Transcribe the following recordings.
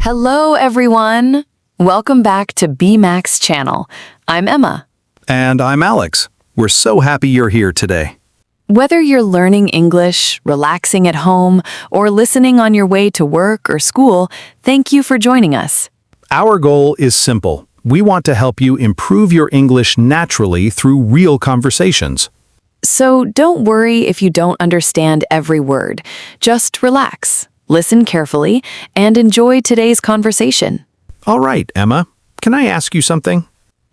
Hello, everyone. Welcome back to Beemax channel. I'm Emma. And I'm Alex. We're so happy you're here today. Whether you're learning English, relaxing at home, or listening on your way to work or school, thank you for joining us. Our goal is simple. We want to help you improve your English naturally through real conversations. So don't worry if you don't understand every word. Just relax, listen carefully, and enjoy today's conversation. All right, Emma, can I ask you something?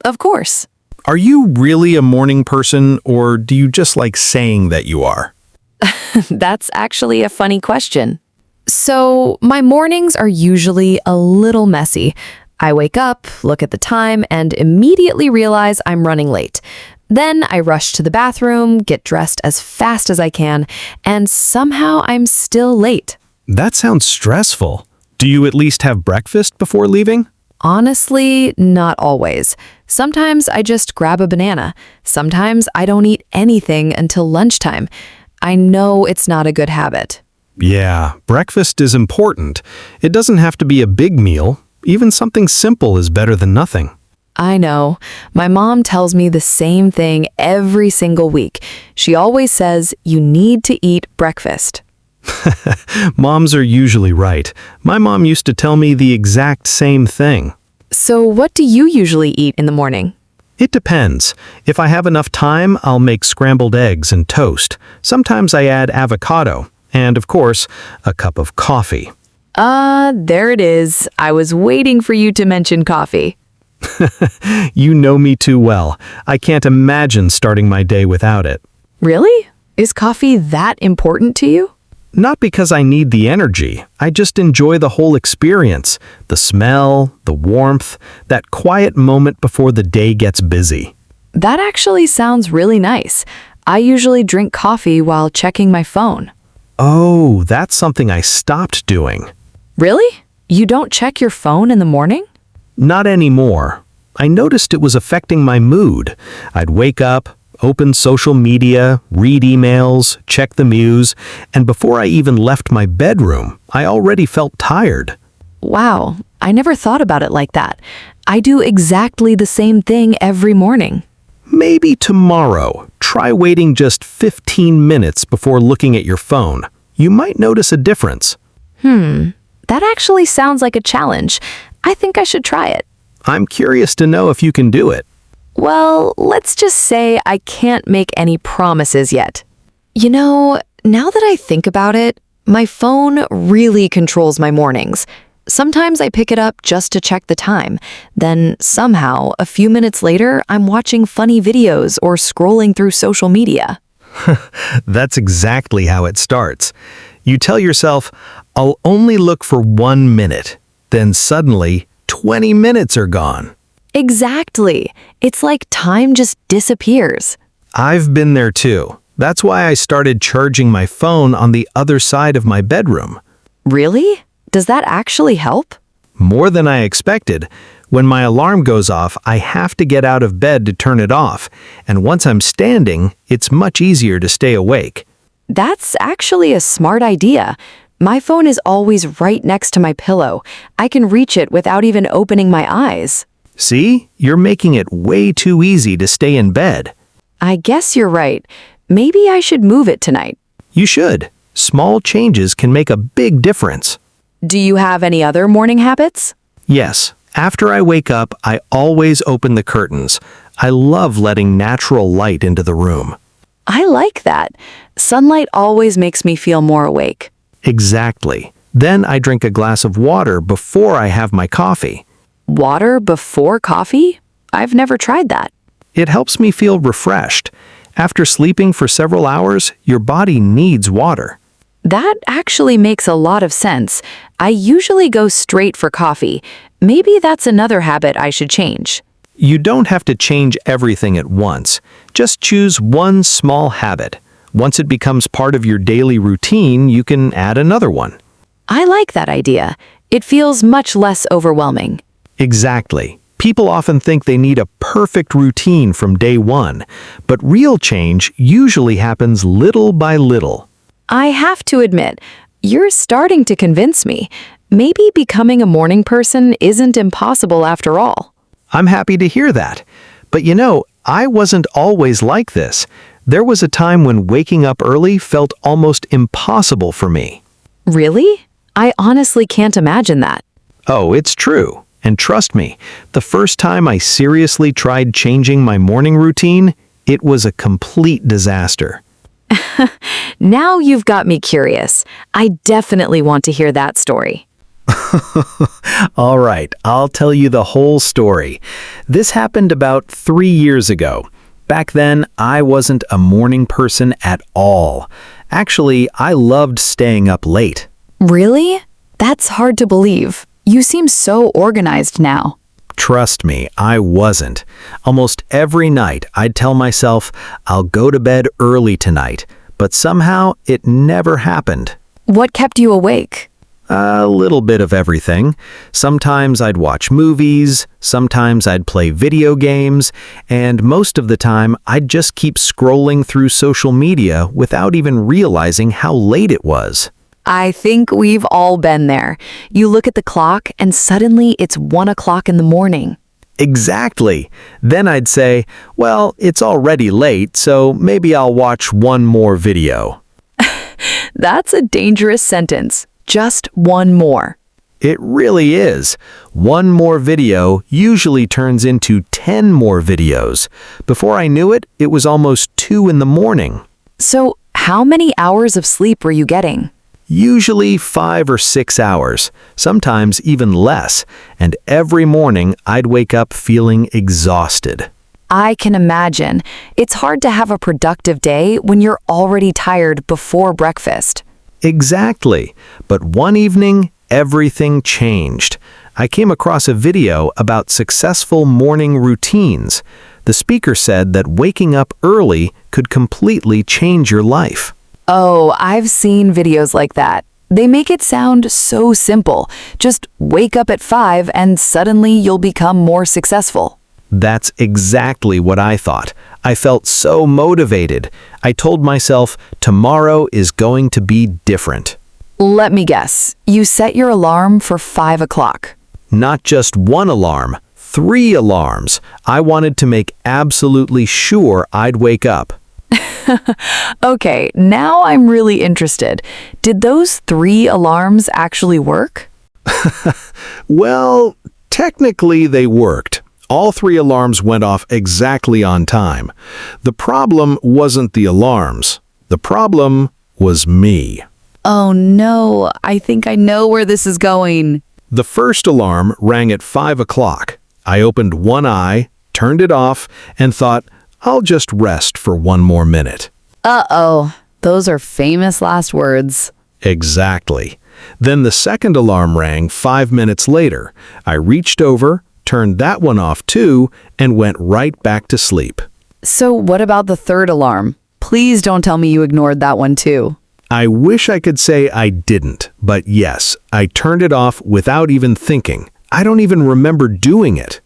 Of course. Are you really a morning person, or do you just like saying that you are? That's actually a funny question. So, my mornings are usually a little messy. I wake up, look at the time, and immediately realize I'm running late. Then I rush to the bathroom, get dressed as fast as I can, and somehow I'm still late. That sounds stressful. Do you at least have breakfast before leaving? Honestly, not always. Sometimes I just grab a banana. Sometimes I don't eat anything until lunchtime. I know it's not a good habit. Yeah, breakfast is important. It doesn't have to be a big meal. Even something simple is better than nothing. I know. My mom tells me the same thing every single week. She always says, you need to eat breakfast. Moms are usually right. My mom used to tell me the exact same thing. So what do you usually eat in the morning? It depends. If I have enough time, I'll make scrambled eggs and toast. Sometimes I add avocado. And, of course, a cup of coffee. There it is. I was waiting for you to mention coffee. You know me too well. I can't imagine starting my day without it. Really? Is coffee that important to you? Not because I need the energy. I just enjoy the whole experience. The smell, the warmth, that quiet moment before the day gets busy. That actually sounds really nice. I usually drink coffee while checking my phone. Oh, that's something I stopped doing. Really? You don't check your phone in the morning? Not anymore. I noticed it was affecting my mood. I'd wake up, open social media, read emails, check the news, and before I even left my bedroom, I already felt tired. Wow, I never thought about it like that. I do exactly the same thing every morning. Maybe tomorrow, try waiting just 15 minutes before looking at your phone. You might notice a difference. That actually sounds like a challenge. I think I should try it. I'm curious to know if you can do it. Well, let's just say I can't make any promises yet. You know, now that I think about it, my phone really controls my mornings. Sometimes I pick it up just to check the time. Then somehow, a few minutes later, I'm watching funny videos or scrolling through social media. That's exactly how it starts. You tell yourself, I'll only look for 1 minute. Then suddenly, 20 minutes are gone. Exactly. It's like time just disappears. I've been there too. That's why I started charging my phone on the other side of my bedroom. Really? Does that actually help? More than I expected. When my alarm goes off, I have to get out of bed to turn it off. And once I'm standing, it's much easier to stay awake. That's actually a smart idea. My phone is always right next to my pillow. I can reach it without even opening my eyes. See? You're making it way too easy to stay in bed. I guess you're right. Maybe I should move it tonight. You should. Small changes can make a big difference. Do you have any other morning habits? Yes. After I wake up, I always open the curtains. I love letting natural light into the room. I like that. Sunlight always makes me feel more awake. Exactly. Then I drink a glass of water before I have my coffee. Water before coffee? I've never tried that. It helps me feel refreshed. After sleeping for several hours, your body needs water. That actually makes a lot of sense. I usually go straight for coffee. Maybe that's another habit I should change. You don't have to change everything at once. Just choose one small habit. Once it becomes part of your daily routine, you can add another one. I like that idea. It feels much less overwhelming. Exactly. People often think they need a perfect routine from day one, but real change usually happens little by little. I have to admit, you're starting to convince me. maybe becoming a morning person isn't impossible after all. I'm happy to hear that. But I wasn't always like this. There was a time when waking up early felt almost impossible for me. Really? I honestly can't imagine that. Oh, it's true. And trust me, the first time I seriously tried changing my morning routine, it was a complete disaster. Now you've got me curious. I definitely want to hear that story. All right, I'll tell you the whole story. This happened about 3 years ago. Back then, I wasn't a morning person at all. Actually, I loved staying up late. Really? That's hard to believe. You seem so organized now. Trust me, I wasn't. Almost every night, I'd tell myself, I'll go to bed early tonight. But somehow, it never happened. What kept you awake? A little bit of everything. Sometimes I'd watch movies, sometimes I'd play video games, and most of the time I'd just keep scrolling through social media without even realizing how late it was. I think we've all been there. You look at the clock and suddenly it's 1 o'clock in the morning. Exactly. Then I'd say, well, it's already late, so maybe I'll watch one more video. That's a dangerous sentence. Just one more. It really is. One more video usually turns into 10 more videos. Before I knew it, it was almost 2 in the morning. So, how many hours of sleep were you getting? Usually 5 or 6 hours, sometimes even less, and every morning I'd wake up feeling exhausted. I can imagine. It's hard to have a productive day when you're already tired before breakfast. Exactly. But one evening, everything changed. I came across a video about successful morning routines. The speaker said that waking up early could completely change your life. Oh, I've seen videos like that. They make it sound so simple. Just wake up at 5 and suddenly you'll become more successful. That's exactly what I thought. I felt so motivated. I told myself, tomorrow is going to be different. Let me guess. You set your alarm for 5 o'clock. Not just one alarm, 3 alarms. I wanted to make absolutely sure I'd wake up. Okay, now I'm really interested. Did those 3 alarms actually work? Well, technically they worked. All 3 alarms went off exactly on time. The problem wasn't the alarms. The problem was me. Oh no, I think I know where this is going. The first alarm rang at 5 o'clock. I opened one eye, turned it off, and thought, I'll just rest for 1 more minute. Uh-oh, those are famous last words. Exactly. Then the second alarm rang 5 minutes later. I reached over, turned that one off too, and went right back to sleep. So what about the third alarm? Please don't tell me you ignored that one too. I wish I could say I didn't, but yes, I turned it off without even thinking. I don't even remember doing it.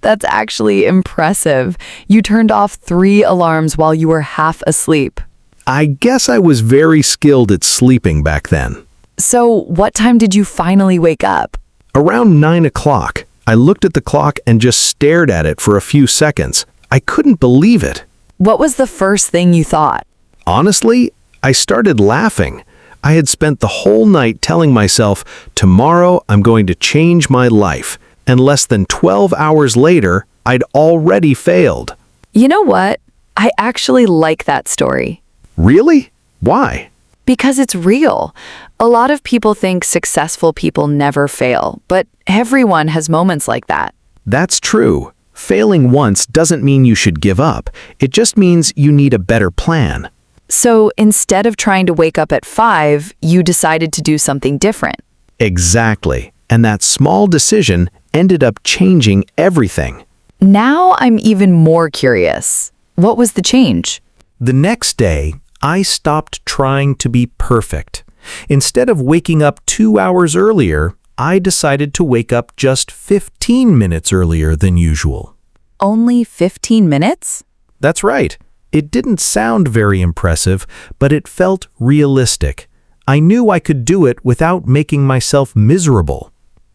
That's actually impressive. You turned off 3 alarms while you were half asleep. I guess I was very skilled at sleeping back then. So what time did you finally wake up? Around 9 o'clock, I looked at the clock and just stared at it for a few seconds. I couldn't believe it. What was the first thing you thought? Honestly, I started laughing. I had spent the whole night telling myself, tomorrow I'm going to change my life. And less than 12 hours later, I'd already failed. You know what? I actually like that story. Really? Why? Because it's real. A lot of people think successful people never fail, but everyone has moments like that. That's true. Failing once doesn't mean you should give up. It just means you need a better plan. So instead of trying to wake up at 5, you decided to do something different. Exactly. And that small decision ended up changing everything. Now I'm even more curious. What was the change? The next day, I stopped trying to be perfect. Instead of waking up 2 hours earlier, I decided to wake up just 15 minutes earlier than usual. Only 15 minutes? That's right. It didn't sound very impressive, but it felt realistic. I knew I could do it without making myself miserable.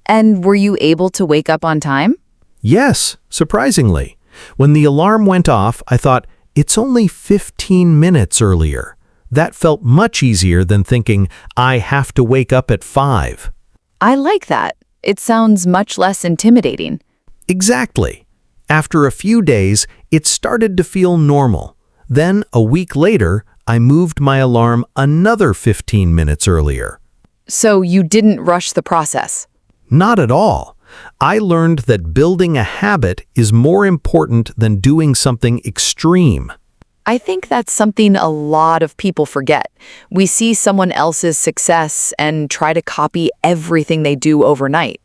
And were you able to wake up on time? Yes, surprisingly. When the alarm went off, I thought, it's only 15 minutes earlier. That felt much easier than thinking, I have to wake up at 5. I like that. It sounds much less intimidating. Exactly. After a few days, it started to feel normal. Then, a week later, I moved my alarm another 15 minutes earlier. So you didn't rush the process? Not at all. I learned that building a habit is more important than doing something extreme. I think that's something a lot of people forget. We see someone else's success and try to copy everything they do overnight.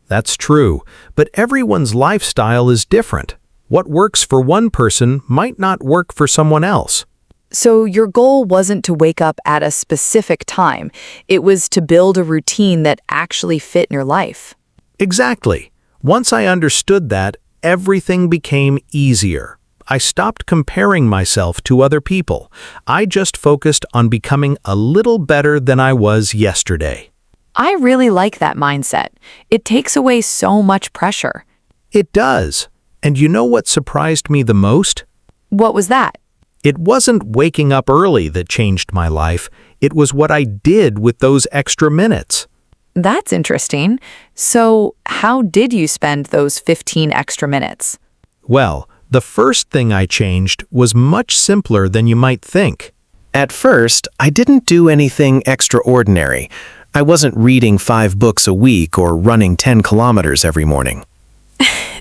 That's true, but everyone's lifestyle is different. What works for one person might not work for someone else. So your goal wasn't to wake up at a specific time. It was to build a routine that actually fit in your life. Exactly. Once I understood that, everything became easier. I stopped comparing myself to other people. I just focused on becoming a little better than I was yesterday. I really like that mindset. It takes away so much pressure. It does. And you know what surprised me the most? What was that? It wasn't waking up early that changed my life. It was what I did with those extra minutes. That's interesting. So how did you spend those 15 extra minutes? Well, the first thing I changed was much simpler than you might think. At first, I didn't do anything extraordinary. I wasn't reading 5 books a week or running 10 kilometers every morning.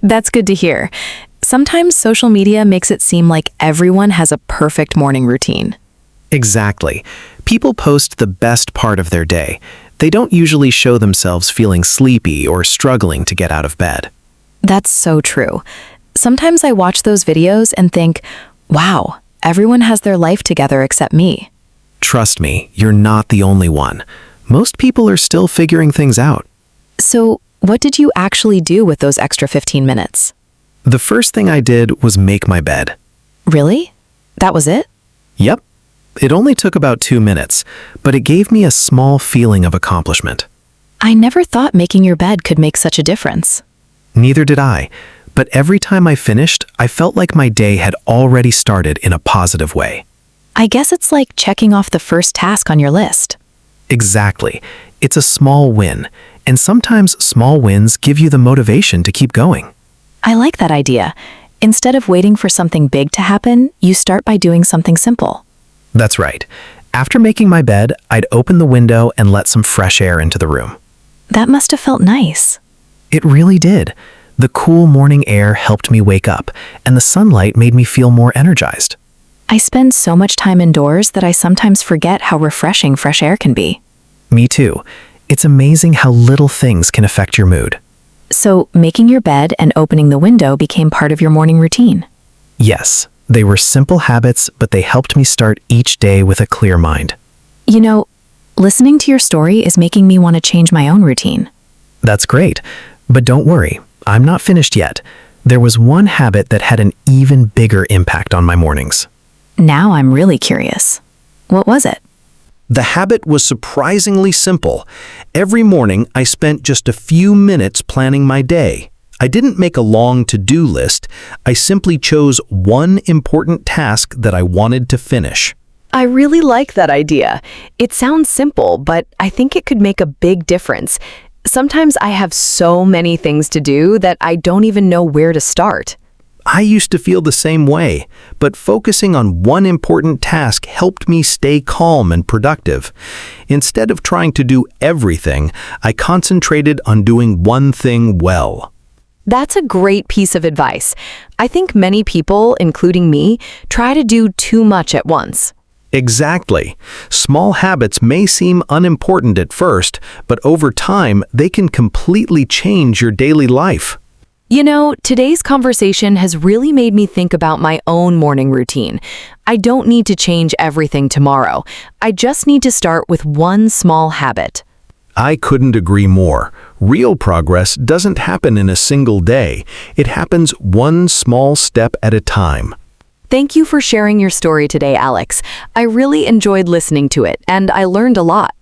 That's good to hear. Sometimes social media makes it seem like everyone has a perfect morning routine. Exactly. People post the best part of their day. They don't usually show themselves feeling sleepy or struggling to get out of bed. That's so true. Sometimes I watch those videos and think, wow, everyone has their life together except me. Trust me, you're not the only one. Most people are still figuring things out. So, what did you actually do with those extra 15 minutes? The first thing I did was make my bed. Really? That was it? Yep. It only took about 2 minutes, but it gave me a small feeling of accomplishment. I never thought making your bed could make such a difference. Neither did I, but every time I finished, I felt like my day had already started in a positive way. I guess it's like checking off the first task on your list. Exactly. It's a small win, and sometimes small wins give you the motivation to keep going. I like that idea. Instead of waiting for something big to happen, you start by doing something simple. That's right. After making my bed, I'd open the window and let some fresh air into the room. That must have felt nice. It really did. The cool morning air helped me wake up, and the sunlight made me feel more energized. I spend so much time indoors that I sometimes forget how refreshing fresh air can be. Me too. It's amazing how little things can affect your mood. So, making your bed and opening the window became part of your morning routine. Yes, they were simple habits, but they helped me start each day with a clear mind. You know, listening to your story is making me want to change my own routine. That's great. But don't worry, I'm not finished yet. There was one habit that had an even bigger impact on my mornings. Now I'm really curious. What was it? The habit was surprisingly simple. Every morning, I spent just a few minutes planning my day. I didn't make a long to-do list. I simply chose one important task that I wanted to finish. I really like that idea. It sounds simple, but I think it could make a big difference. Sometimes I have so many things to do that I don't even know where to start. I used to feel the same way, but focusing on one important task helped me stay calm and productive. Instead of trying to do everything, I concentrated on doing one thing well. That's a great piece of advice. I think many people, including me, try to do too much at once. Exactly. Small habits may seem unimportant at first, but over time, they can completely change your daily life. You know, today's conversation has really made me think about my own morning routine. I don't need to change everything tomorrow. I just need to start with one small habit. I couldn't agree more. Real progress doesn't happen in a single day. It happens one small step at a time. Thank you for sharing your story today, Alex. I really enjoyed listening to it, and I learned a lot.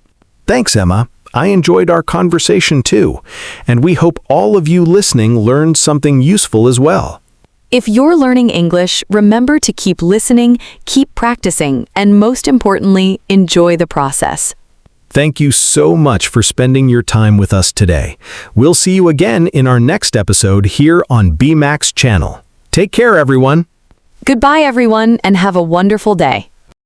Thanks, Emma. I enjoyed our conversation too, and we hope all of you listening learned something useful as well. If you're learning English, remember to keep listening, keep practicing, and most importantly, enjoy the process. Thank you so much for spending your time with us today. We'll see you again in our next episode here on Beemax channel. Take care, everyone. Goodbye, everyone, and have a wonderful day.